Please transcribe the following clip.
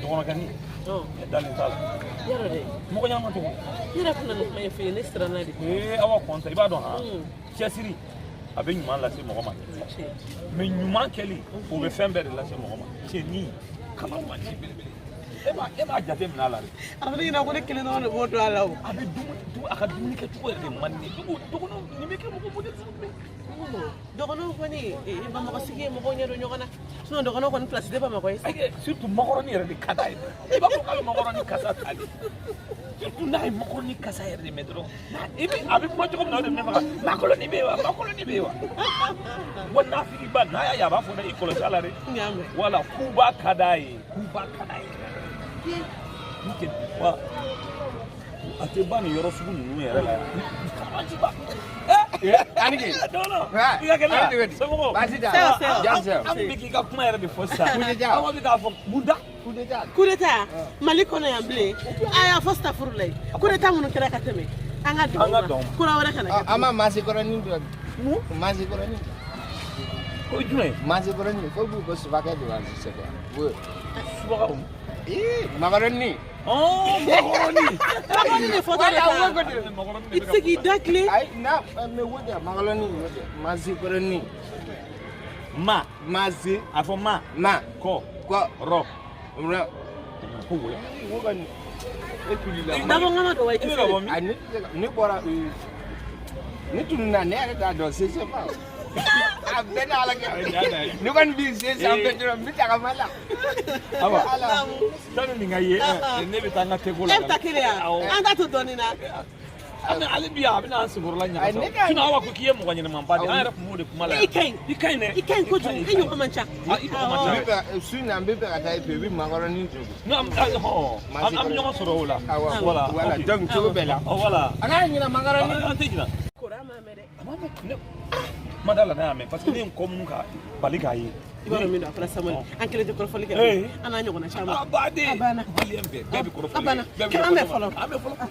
kɔnɔ kɛ ni dalen t'a la yɔrɔ dɛ mɔgɔ ɲanama tɔgɔ yɛrɛ fana ni kuma ye f'i ye ne siranna de awa kɔnta i b'a dɔn han cɛsiri a bɛ ɲuman lase mɔgɔ ma mais ɲuman kɛli o bɛ fɛn bɛɛ de lase mɔgɔ ma cɛni kaba man ci belebele e b'a jate minɛ a la dɛ a bɛ ɲina ko ne kelen dɔrɔn de b'o don a la o a bɛ a ka dumuni kɛcogo yɛrɛ de man di dɔgɔnɔw nin bɛ kɛ mɔgɔ modèle dɔgɔnɔw kɔni bamakɔ sigi ye mɔgɔw ɲɛ don ɲɔgɔn na sinon dɔgɔnɔw kɔni place tɛ bamakɔ ye surtout makɔrɔni yɛrɛ de ka d'a ye i b'a fɔ k'a bɛ makɔrɔni kasa tali surtout n'a ye makɔrɔni kasa yɛrɛ de mɛn dɔrɔn a bɛ kuma cogo min na o de bɛ faga makɔrɔni bɛ yen wa makɔrɔni bɛ yen wa wa nafiriba n'a y'a ye a b'a fɔ ne i kɔlɔsi a la dɛ wala kuba ka d'a ye kuba ka d'a ye n'u tɛ wa a tɛ ban nin yɔrɔ sugu ninnu yɛrɛ la yan Aniki, i ka kɛnɛ somɔgɔw baasi t'a la an bɛ k'i ka kuma yɛrɛ de fɔ sisan aw bɛ k'a fɔ mun da coup d'état Mali kɔnɔ yan bilen a y'a fɔ sitafurulayi coup d'état minnu kɛra ka tɛmɛ an ka dɔn kura wɛrɛ kana kɛ an ma maasikɔrɔnin dɔ maasikɔrɔnin ko jumɛn maasikɔrɔnin fo b'u ko subakɛ de b'a sɛbɛn subagaw makɔrɔnin makɔrɔni de fɔtɔ de kan i tɛ se k'i da tile ayi na mɛ wo de makɔrɔnin wo de maasikɔrɔnin maasi a fɔ ma kɔ rɔ ko wo wo kɔni e tuli la dabɔngama dɔ wa i tɛ se bɔ min ne bɔra ne tunu na ne yɛrɛ t'a dɔn sese ma a bɛɛ ni ala kɛ ne kɔni b'i sen sanfɛ dɔrɔn n bɛ tagama la awa sani nin ka ye ne bɛ taa n ka teko la e bɛ taa kelen yan an t'a to dɔɔnin na ale bi yan a bɛna an senkɔrɔla ɲaga sinon awa ko k'i ye mɔgɔ ɲɛnɛmanba de an yɛrɛ tun b'o de kuma la yan i ka ɲi dɛ i ka ɲi kojugu i ɲɔgɔn man ca i ɲɔgɔn man ca su in na n bɛ fɛ ka taa i fɛ i bɛ makɔrɔnin tobi an bɛ ɲɔgɔn sɔrɔ o la wala donc cogo bɛɛ la wala a kana ɲinɛ makɔrɔnin an tɛ ɲinɛ kora ma mɛn dɛ ma da la ne y'a mɛn parce que ne ye n kɔ mun ka bali k'a ye i b'a dɔn min don a fɔra Samuel an kelen tɛ kɔrɔfɔli kɛ an n'a ɲɔgɔnna caman a baden maliyɛn bɛɛ bɛɛ bɛ kɔrɔfɔli kɛ a banna an bɛ fɔlɔ